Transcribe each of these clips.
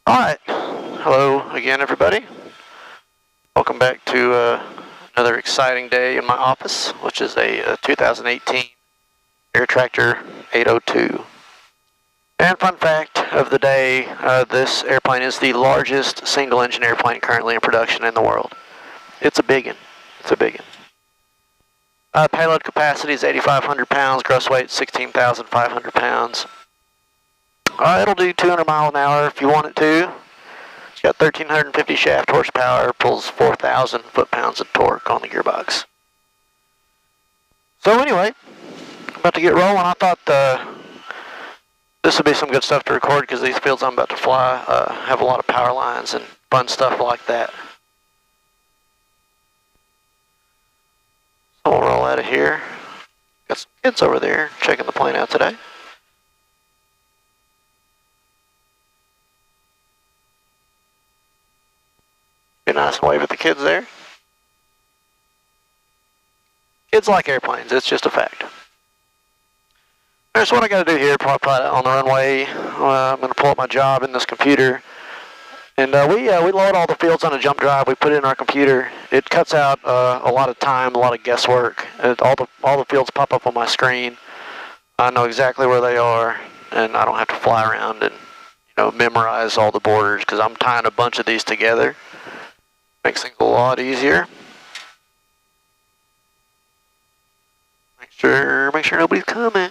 Alright, hello again everybody. Welcome back to another exciting day in my office, which is a 2018 Air Tractor 802. And fun fact of the day, this airplane is the largest single engine airplane currently in production in the world. It's a biggin. It's a biggin. Payload capacity is 8,500 pounds, gross weight 16,500 pounds. It'll do 200 miles an hour if you want it to. It's got 1,350 shaft horsepower, pulls 4,000 foot-pounds of torque on the gearbox. So anyway, about to get rolling. I thought this would be some good stuff to record because these fields I'm about to fly have a lot of power lines and fun stuff like that. So we'll roll out of here. Got some kids over there checking the plane out today. Be nice and wave at the kids there. Kids like airplanes, it's just a fact. Here's what I got to do here, probably on the runway. I'm going to pull up my job in this computer. And we load all the fields on a jump drive. We put it in our computer. It cuts out a lot of time, a lot of guesswork. All the fields pop up on my screen. I know exactly where they are, and I don't have to fly around and memorize all the borders because I'm tying a bunch of these together. Makes things a lot easier. Make sure nobody's coming.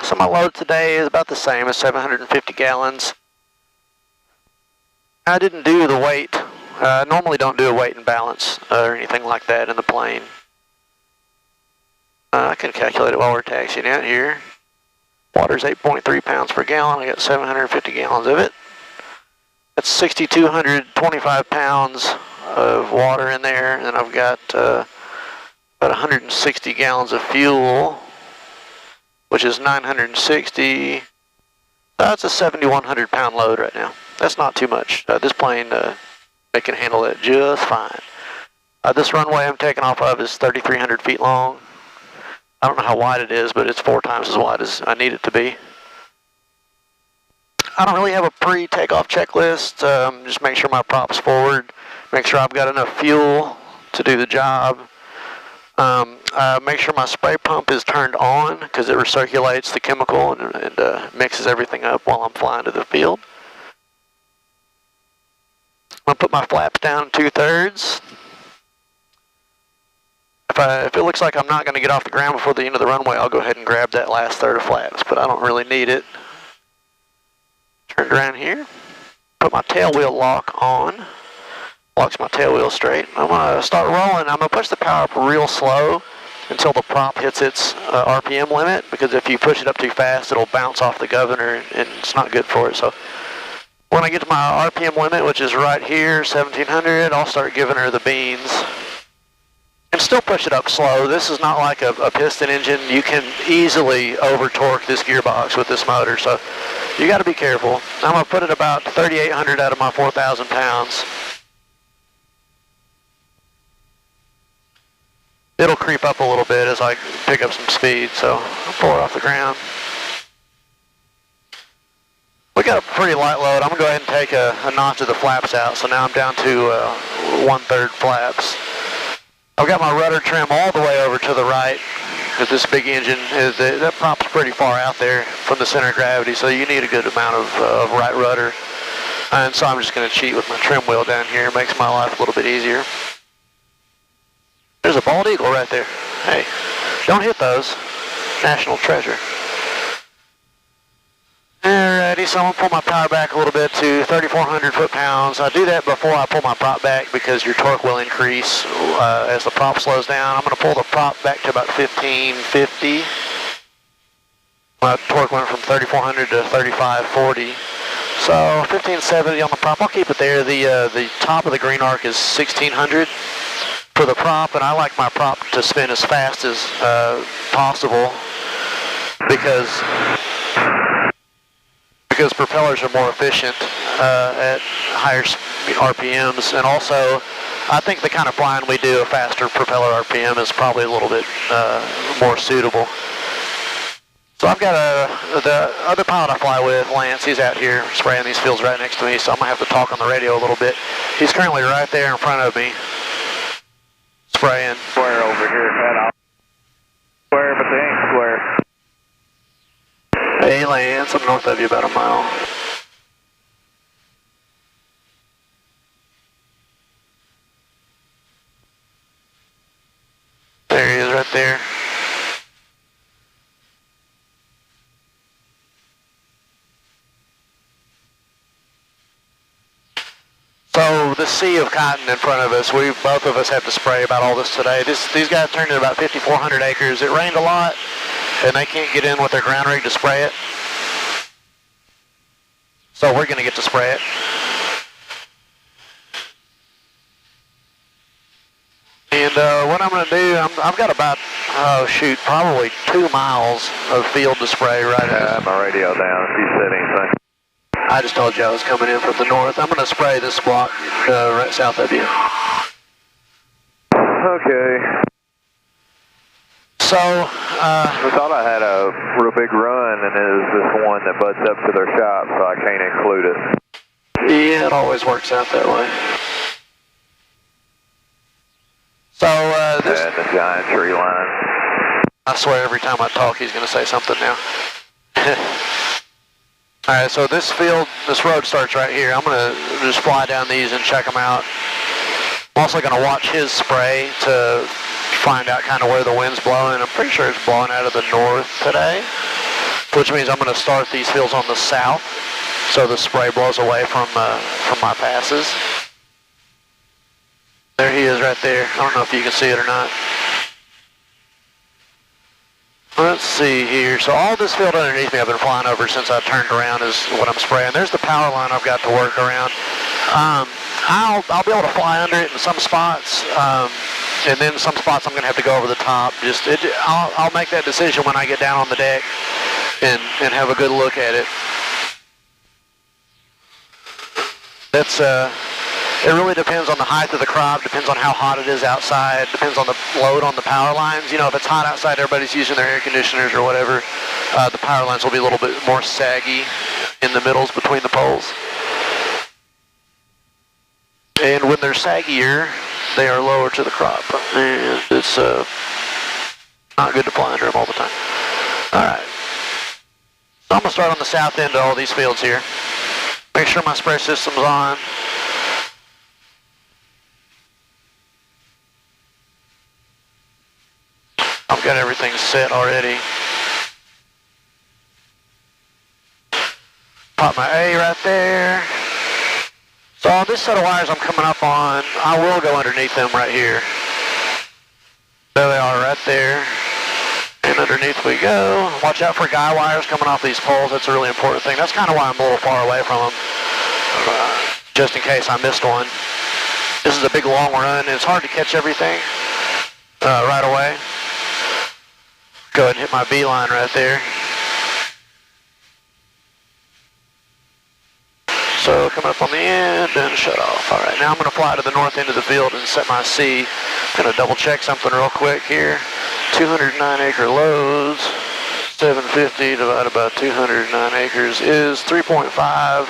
So my load today is about the same as 750 gallons. I didn't do the weight. I normally don't do a weight and balance or anything like that in the plane. I can calculate it while we're taxiing out here. Water's 8.3 pounds per gallon. I got 750 gallons of it. That's 6,225 pounds of water in there, and I've got about 160 gallons of fuel, which is 960. That's a 7,100 pound load right now. That's not too much. This plane, it can handle it just fine. This runway I'm taking off of is 3,300 feet long. I don't know how wide it is, but it's 4 times as wide as I need it to be. I don't really have a pre-takeoff checklist. Just make sure my prop's forward. Make sure I've got enough fuel to do the job. Make sure my spray pump is turned on because it recirculates the chemical and mixes everything up while I'm flying to the field. I'm going to put my flaps down 2/3. If it looks like I'm not going to get off the ground before the end of the runway, I'll go ahead and grab that last third of flaps, but I don't really need it. Turned around here, put my tail wheel lock on, locks my tail wheel straight. I'm going to start rolling. I'm going to push the power up real slow until the prop hits its RPM limit, because if you push it up too fast, it'll bounce off the governor and it's not good for it. So when I get to my RPM limit, which is right here, 1700, I'll start giving her the beans. And still push it up slow. This is not like a piston engine. You can easily over-torque this gearbox with this motor, so you got to be careful. I'm going to put it about 3,800 out of my 4,000 pounds. It'll creep up a little bit as I pick up some speed, so I'll pull it off the ground. We got a pretty light load. I'm going to go ahead and take a notch of the flaps out, so now I'm down to 1/3 flaps. I've got my rudder trim all the way over to the right because this big engine is that prop's pretty far out there from the center of gravity, so you need a good amount of right rudder. And so I'm just going to cheat with my trim wheel down here. It makes my life a little bit easier. There's a bald eagle right there. Hey, don't hit those. National treasure. Alrighty, so I'm going to pull my power back a little bit to 3,400 foot-pounds. I do that before I pull my prop back because your torque will increase as the prop slows down. I'm going to pull the prop back to about 1,550. My torque went from 3,400 to 3,540. So 1,570 on the prop. I'll keep it there. The top of the green arc is 1,600 for the prop, and I like my prop to spin as fast as possible because propellers are more efficient at higher RPMs, and also I think the kind of flying we do, a faster propeller RPM is probably a little bit more suitable. So I've got the other pilot I fly with, Lance, he's out here spraying these fields right next to me, so I'm going to have to talk on the radio a little bit. He's currently right there in front of me, spraying. Square over here, head off. Square, but they ain't square. Hey Lance, I'm north of you about a mile. There he is right there. So the sea of cotton in front of us, both of us have to spray about all this today. These guys turned in about 5,400 acres. It rained a lot, and they can't get in with their ground rig to spray it. So we're going to get to spray it. And what I'm going to do, I've got about, probably 2 miles of field to spray right now. I have my radio down if you said anything. I just told you I was coming in from the north. I'm going to spray this block right south of you. Okay. So, I thought I had a real big run, and it was this one that butts up to their shop, so I can't include it. Yeah, it always works out that way. So, this... And the giant tree line. I swear every time I talk, he's going to say something now. Alright, so this road starts right here. I'm going to just fly down these and check them out. I'm also going to watch his spray to find out kind of where the wind's blowing. I'm pretty sure it's blowing out of the north today, which means I'm going to start these fields on the south so the spray blows away from my passes. There he is right there. I don't know if you can see it or not. Let's see here. So all this field underneath me I've been flying over since I turned around is what I'm spraying. There's the power line I've got to work around. I'll be able to fly under it in some spots, and then some spots I'm going to have to go over the top. I'll make that decision when I get down on the deck and have a good look at it. It really depends on the height of the crop, depends on how hot it is outside, depends on the load on the power lines. You know, if it's hot outside, everybody's using their air conditioners or whatever, the power lines will be a little bit more saggy in the middles between the poles. And when they're saggier, they are lower to the crop. And it's not good to fly under them all the time. Alright. So I'm going to start on the south end of all these fields here. Make sure my spray system's on. I've got everything set already. Pop my A right there. So on this set of wires I'm coming up on, I will go underneath them right here. There they are right there. And underneath we go. Watch out for guy wires coming off these poles. That's a really important thing. That's kind of why I'm a little far away from them. Just in case I missed one. This is a big long run, and it's hard to catch everything right away. Go ahead and hit my B line right there. So coming up on the end and shut off. All right, now I'm going to fly to the north end of the field and set my C. I'm going to double check something real quick here. 209 acre loads, 750 divided by 209 acres is 3.5.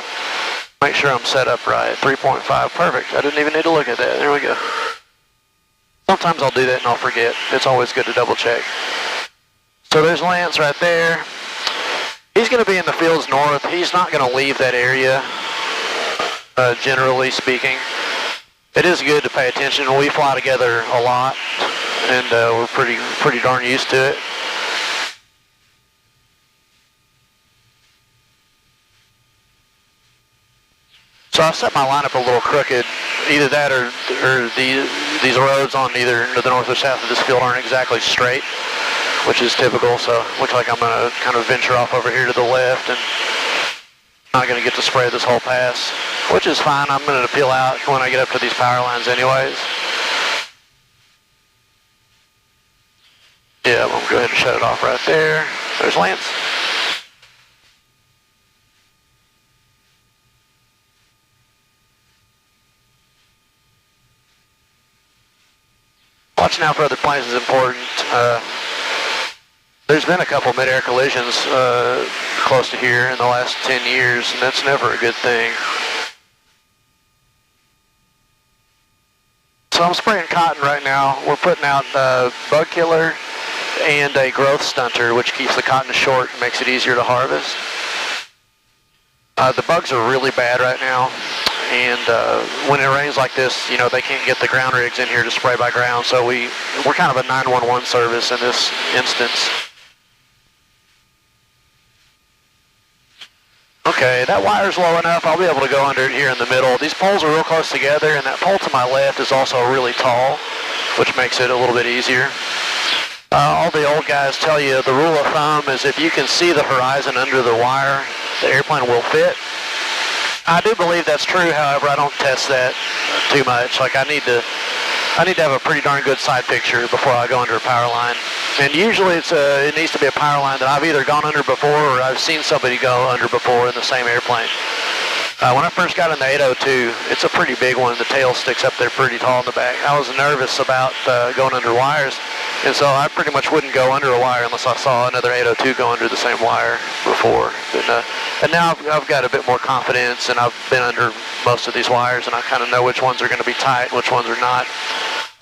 Make sure I'm set up right. 3.5, perfect. I didn't even need to look at that. There we go. Sometimes I'll do that and I'll forget. It's always good to double check. So there's Lance right there. He's going to be in the fields north. He's not going to leave that area, generally speaking. It is good to pay attention. We fly together a lot, and we're pretty darn used to it. So I set my lineup a little crooked. Either that or these roads on either the north or south of this field aren't exactly straight, which is typical. So it looks like I'm going to kind of venture off over here to the left and not going to get to spray this whole pass, which is fine. I'm going to peel out when I get up to these power lines anyways. Yeah, I'm going to go ahead and shut it off right there. There's Lance. Watching out for other planes is important. There's been a couple mid-air collisions close to here in the last 10 years, and that's never a good thing. So I'm spraying cotton right now. We're putting out bug killer and a growth stunter, which keeps the cotton short and makes it easier to harvest. The bugs are really bad right now, and when it rains like this, you know, they can't get the ground rigs in here to spray by ground, so we're kind of a 911 service in this instance. Okay, that wire's low enough. I'll be able to go under it here in the middle. These poles are real close together, and that pole to my left is also really tall, which makes it a little bit easier. All the old guys tell you the rule of thumb is if you can see the horizon under the wire, the airplane will fit. I do believe that's true, however, I don't test that too much. Like I need to have a pretty darn good side picture before I go under a power line. And usually it needs to be a power line that I've either gone under before or I've seen somebody go under before in the same airplane. When I first got in the 802, it's a pretty big one. The tail sticks up there pretty tall in the back. I was nervous about going under wires, and so I pretty much wouldn't go under a wire unless I saw another 802 go under the same wire before. And now I've got a bit more confidence, and I've been under most of these wires, and I kind of know which ones are going to be tight, which ones are not.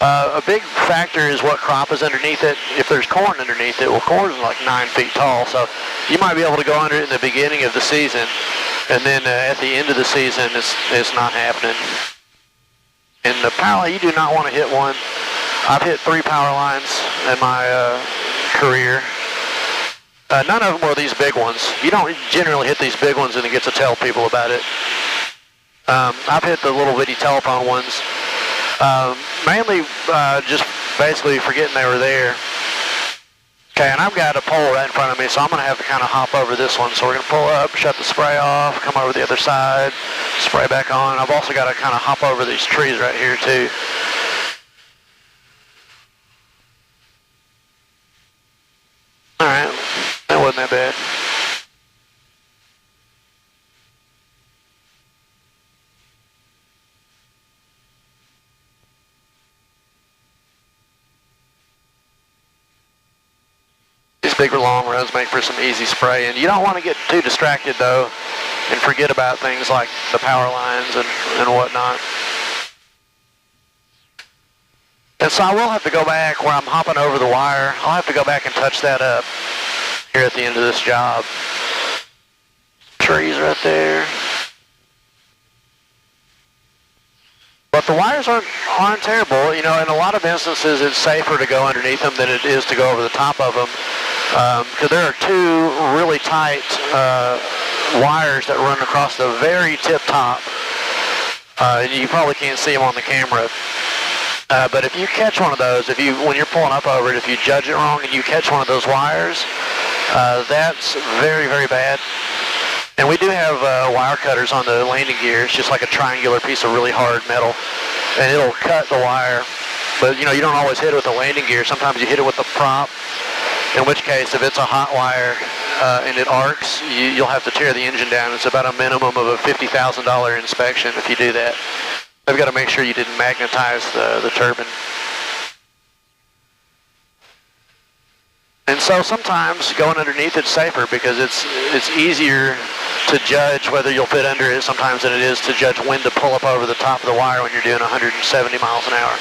A big factor is what crop is underneath it. If there's corn underneath it, well, corn is like 9 feet tall, so you might be able to go under it in the beginning of the season, and then at the end of the season, it's not happening. And the power line, you do not want to hit one. I've hit 3 power lines in my career. None of them were these big ones. You don't generally hit these big ones and it gets to tell people about it. I've hit the little bitty telephone ones. Mainly just basically forgetting they were there. Okay, and I've got a pole right in front of me, so I'm going to have to kind of hop over this one. So we're going to pull up, shut the spray off, come over the other side, spray back on. I've also got to kind of hop over these trees right here too. Alright, that wasn't that bad. Bigger long runs make for some easy spray, and you don't want to get too distracted though and forget about things like the power lines and whatnot. And so I will have to go back where I'm hopping over the wire. I'll have to go back and touch that up here at the end of this job. Trees right there. But the wires aren't terrible. You know, in a lot of instances it's safer to go underneath them than it is to go over the top of them. Because there are 2 really tight wires that run across the very tip top. And you probably can't see them on the camera. But if you catch one of those, when you're pulling up over it, if you judge it wrong and you catch one of those wires, that's very, very bad. And we do have wire cutters on the landing gear. It's just like a triangular piece of really hard metal. And it'll cut the wire. But, you know, you don't always hit it with the landing gear. Sometimes you hit it with the prop. In which case, if it's a hot wire and it arcs, you'll have to tear the engine down. It's about a minimum of a $50,000 inspection if you do that. They've got to make sure you didn't magnetize the turbine. And so sometimes going underneath it's safer because it's easier to judge whether you'll fit under it sometimes than it is to judge when to pull up over the top of the wire when you're doing 170 miles an hour.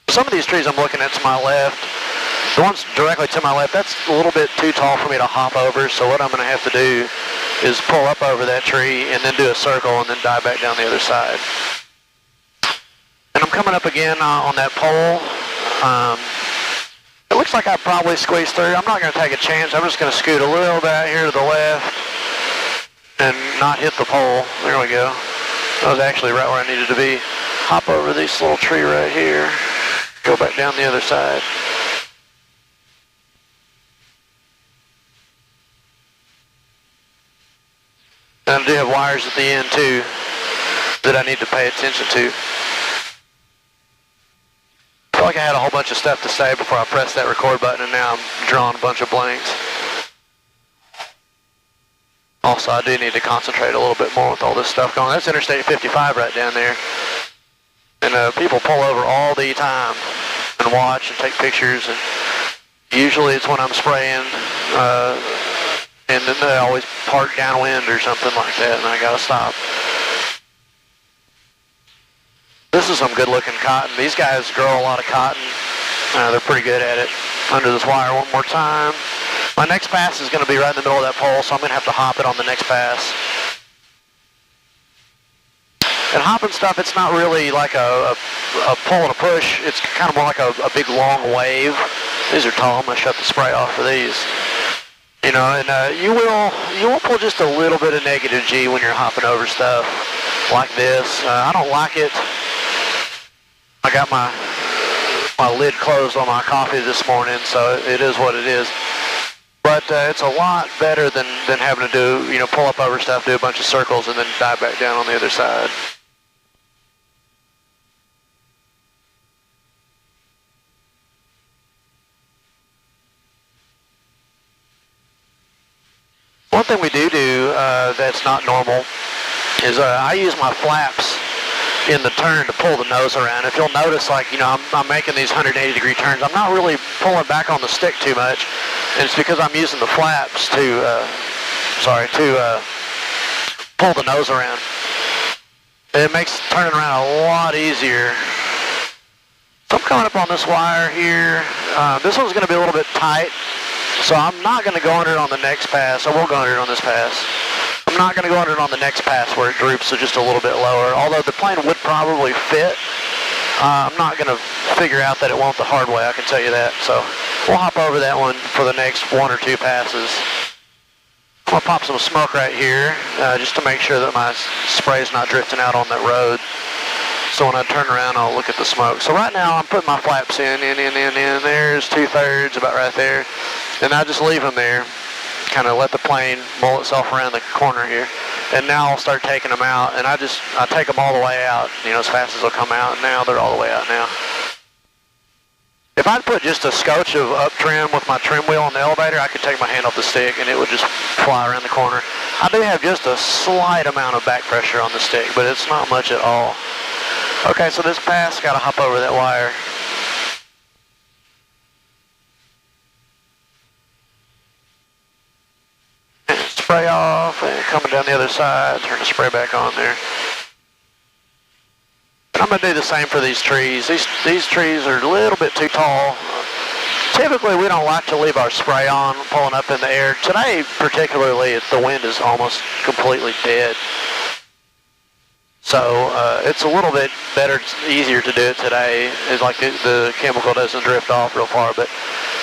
Some of these trees I'm looking at to my left, the ones directly to my left, that's a little bit too tall for me to hop over, so what I'm going to have to do is pull up over that tree and then do a circle and then dive back down the other side. And I'm coming up again on that pole. It looks like I probably squeezed through. I'm not going to take a chance. I'm just going to scoot a little bit out here to the left and not hit the pole. There we go. That was actually right where I needed to be. Hop over this little tree right here. Go back down the other side. And I do have wires at the end too that I need to pay attention to. I feel like I had a whole bunch of stuff to say before I pressed that record button, and now I'm drawing a bunch of blanks. Also, I do need to concentrate a little bit more with all this stuff going on. That's Interstate 55 right down there. And people pull over all the time and watch and take pictures. And Usually it's when I'm spraying, and then they always park downwind or something like that, and I gotta stop. This is some good looking cotton. These guys grow a lot of cotton. They're pretty good at it. Under this wire one more time. My next pass is going to be right in the middle of that pole, so I'm going to have to hop it on the next pass. And hopping stuff, it's not really like a pull and a push. It's kind of more like a big long wave. These are tall. I'm going to shut the spray off for these. You know, and you will pull just a little bit of negative G when you're hopping over stuff like this. I don't like it. I got my lid closed on my coffee this morning, so it is what it is. But it's a lot better than having to do, you know, pull up over stuff, do a bunch of circles, and then dive back down on the other side. One thing we do that's not normal is I use my flaps in the turn to pull the nose around. If you'll notice, like, you know, I'm making these 180-degree turns. I'm not really pulling back on the stick too much, and it's because I'm using the flaps to pull the nose around. It makes turning around a lot easier. So I'm coming up on this wire here. This one's going to be a little bit tight, so I'm not going to go under it on the next pass. I will go under it on this pass. I'm not going to go under it on the next pass where it droops so just a little bit lower, although the plane would probably fit. I'm not going to figure out that it won't the hard way, I can tell you that. So we'll hop over that one for the next one or two passes. I'm going to pop some smoke right here just to make sure that my spray is not drifting out on that road. So when I turn around, I'll look at the smoke. So right now I'm putting my flaps in. There's 2/3, about right there. And I just leave them there. Kind of let the plane mull itself around the corner here, and now I'll start taking them out, and I take them all the way out, you know, as fast as they'll come out, and now they're all the way out now. If I'd put just a scotch of up trim with my trim wheel on the elevator, I could take my hand off the stick and it would just fly around the corner. I do have just a slight amount of back pressure on the stick, but it's not much at all. Okay, so this pass, got to hop over that wire. Spray off, and coming down the other side, turn the spray back on there. I'm going to do the same for these trees. These trees are a little bit too tall. Typically, we don't like to leave our spray on, pulling up in the air. Today, particularly, the wind is almost completely dead. So it's a little bit better, easier to do it today. It's like the chemical doesn't drift off real far, but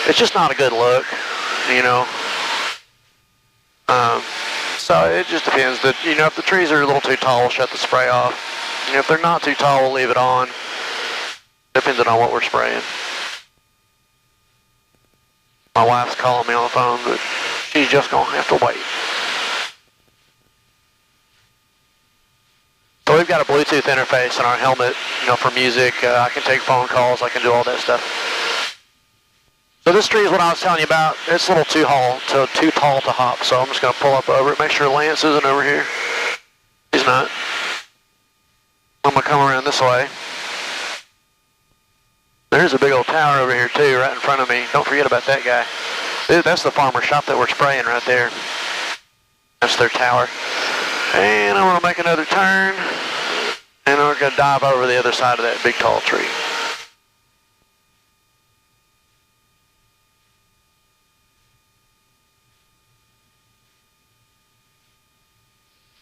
it's just not a good look, you know. So it just depends. That, you know, if the trees are a little too tall, we'll shut the spray off. And if they're not too tall, we'll leave it on, depending on what we're spraying. My wife's calling me on the phone, but she's just going to have to wait. So we've got a Bluetooth interface in our helmet, you know, for music. I can take phone calls. I can do all that stuff. So this tree is what I was telling you about. It's a little too tall to hop, so I'm just going to pull up over it. Make sure Lance isn't over here. He's not. I'm going to come around this way. There's a big old tower over here, too, right in front of me. Don't forget about that guy. That's the farmer shop that we're spraying right there. That's their tower. And I'm going to make another turn, and we're going to dive over the other side of that big, tall tree.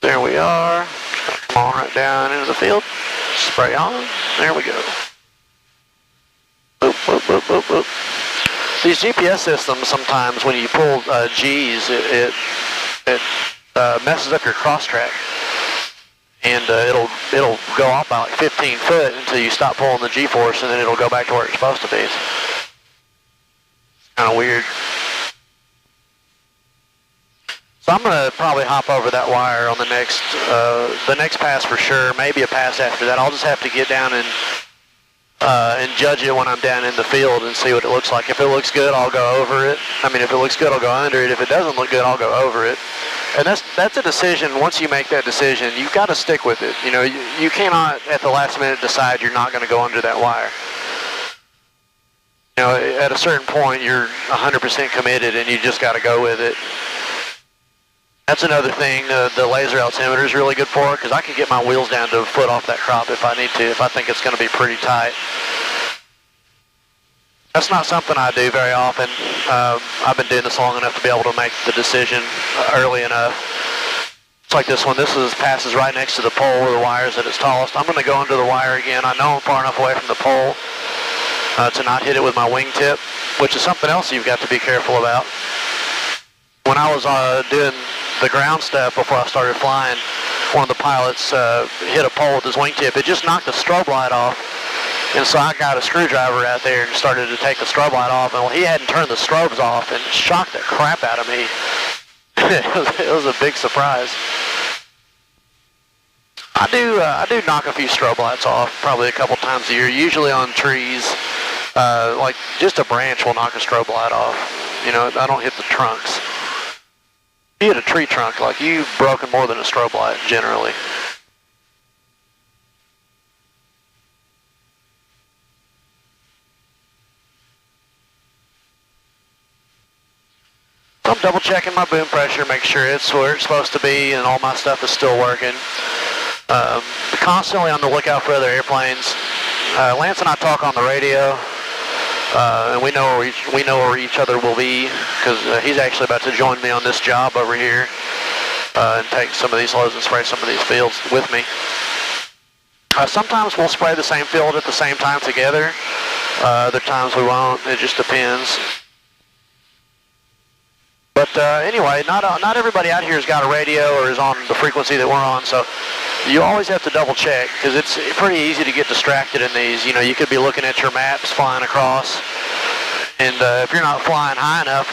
There we are. Come on right down into the field. Spray on. There we go. Boop, boop, boop, boop, boop. These GPS systems, sometimes when you pull G's, it messes up your cross track. And it'll go off by like 15 foot until you stop pulling the G-force, and then it'll go back to where it's supposed to be. It's kind of weird. So I'm going to probably hop over that wire on the next pass for sure, maybe a pass after that. I'll just have to get down and judge it when I'm down in the field and see what it looks like. If it looks good, I'll go over it. I mean, if it looks good, I'll go under it. If it doesn't look good, I'll go over it. And that's a decision. Once you make that decision, you've got to stick with it. You know, you cannot at the last minute decide you're not going to go under that wire. You know, at a certain point, you're 100% committed and you just got to go with it. That's another thing the laser altimeter is really good for, because I can get my wheels down to a foot off that crop if I need to, if I think it's going to be pretty tight. That's not something I do very often. I've been doing this long enough to be able to make the decision early enough. It's like this one. This passes right next to the pole where the wire is at its tallest. I'm going to go into the wire again. I know I'm far enough away from the pole to not hit it with my wingtip, which is something else you've got to be careful about. When I was doing the ground stuff before I started flying, one of the pilots hit a pole with his wingtip. It just knocked the strobe light off. And so I got a screwdriver out there and started to take the strobe light off, and he hadn't turned the strobes off, and it shocked the crap out of me. It was a big surprise. I do knock a few strobe lights off probably a couple times a year, usually on trees. Like just a branch will knock a strobe light off. You know, I don't hit the trunks. If you hit a tree trunk, like you've broken more than a strobe light generally. So I'm double checking my boom pressure, make sure it's where it's supposed to be and all my stuff is still working. Constantly on the lookout for other airplanes. Lance and I talk on the radio, and we know where each other will be, because he's actually about to join me on this job over here and take some of these loads and spray some of these fields with me. Sometimes we'll spray the same field at the same time together. Other times we won't. It just depends. But anyway, not everybody out here has got a radio or is on the frequency that we're on, so you always have to double check, because it's pretty easy to get distracted in these. You know, you could be looking at your maps flying across, and if you're not flying high enough,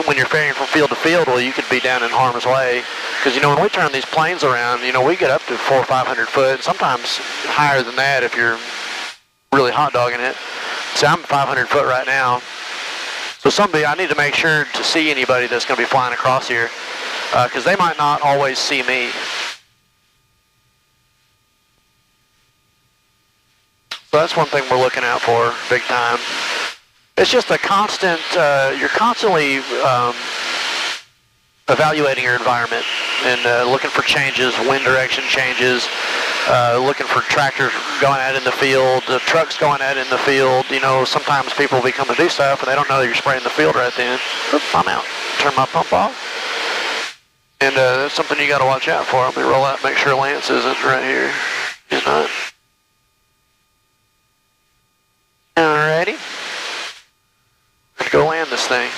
when you're ferrying from field to field, well, you could be down in harm's way. Because, you know, when we turn these planes around, you know, we get up to 400 or 500 foot, and sometimes higher than that if you're really hot dogging it. So I'm 500 foot right now. So I need to make sure to see anybody that's going to be flying across here, because they might not always see me. So that's one thing we're looking out for big time. It's just a constant, you're constantly evaluating your environment and looking for changes, wind direction changes, looking for tractors going out in the field, trucks going out in the field. You know, sometimes people will be coming to do stuff and they don't know that you're spraying the field right then. Oops, I'm out. Turn my pump off. And that's something you got to watch out for. Let me roll out and make sure Lance isn't right here. He's not. Alrighty. Let's go land this thing.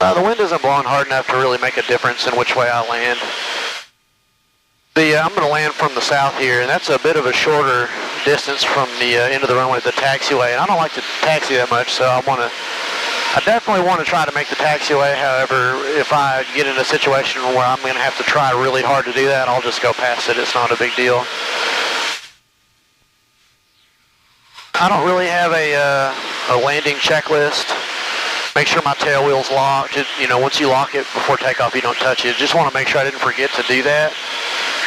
The wind isn't blowing hard enough to really make a difference in which way I land. I'm going to land from the south here, and that's a bit of a shorter distance from the end of the runway to the taxiway. And I don't like to taxi that much, so I definitely want to try to make the taxiway. However, if I get in a situation where I'm going to have to try really hard to do that, I'll just go past it. It's not a big deal. I don't really have a landing checklist. Make sure my tail wheel's locked. You know, once you lock it before takeoff, you don't touch it. Just want to make sure I didn't forget to do that,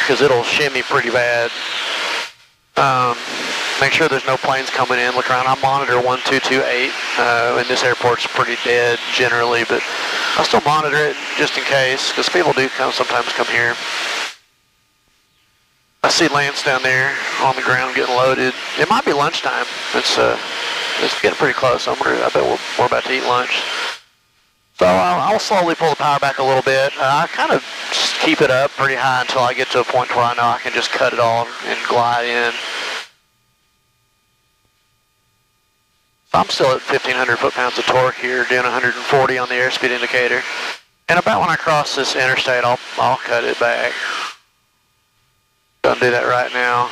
because it'll shimmy pretty bad. Make sure there's no planes coming in. Look around. I monitor 1228, and this airport's pretty dead generally, but I still monitor it just in case, because people do sometimes come here. I see Lance down there on the ground getting loaded. It might be lunchtime. It's getting pretty close. I bet we're about to eat lunch. So I'll slowly pull the power back a little bit. I kind of just keep it up pretty high until I get to a point where I know I can just cut it all and glide in. So I'm still at 1,500 foot-pounds of torque here, doing 140 on the airspeed indicator. And about when I cross this interstate, I'll cut it back. Gonna do that right now.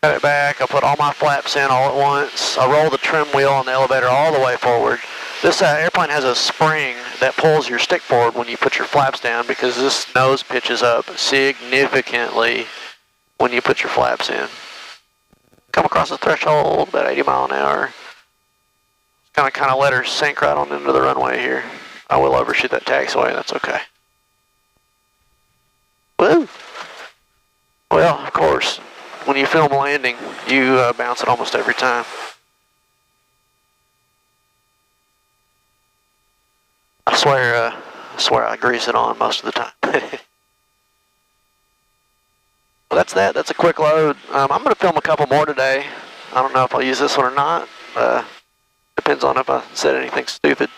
Cut it back. I'll put all my flaps in all at once. I'll roll the trim wheel on the elevator all the way forward. This airplane has a spring that pulls your stick forward when you put your flaps down, because this nose pitches up significantly when you put your flaps in. Come across the threshold, about 80 miles an hour. Kind of let her sink right on into the runway here. I will overshoot that taxiway, that's okay. Woo! Well, of course, when you film landing, you bounce it almost every time. I swear I grease it on most of the time. Well, that's that. That's a quick load. I'm going to film a couple more today. I don't know if I'll use this one or not. Depends on if I said anything stupid.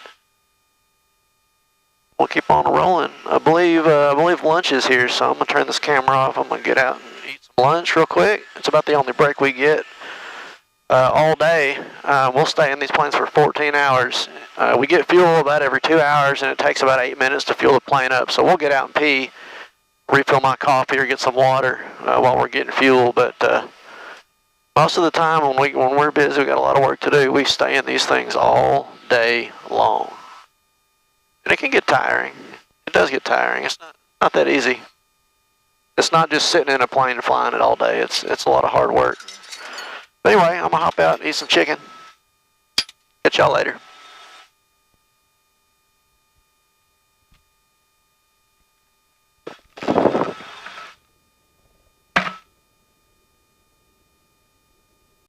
We'll keep on rolling. I believe lunch is here, so I'm going to turn this camera off. I'm going to get out and eat some lunch real quick. It's about the only break we get all day. We'll stay in these planes for 14 hours. We get fuel about every 2 hours, and it takes about 8 minutes to fuel the plane up. So we'll get out and pee, refill my coffee, or get some water while we're getting fuel. But most of the time when we're busy, we got a lot of work to do. We stay in these things all day long. And it can get tiring. It does get tiring. It's not that easy. It's not just sitting in a plane and flying it all day. It's a lot of hard work. But anyway, I'm going to hop out and eat some chicken. Catch y'all later.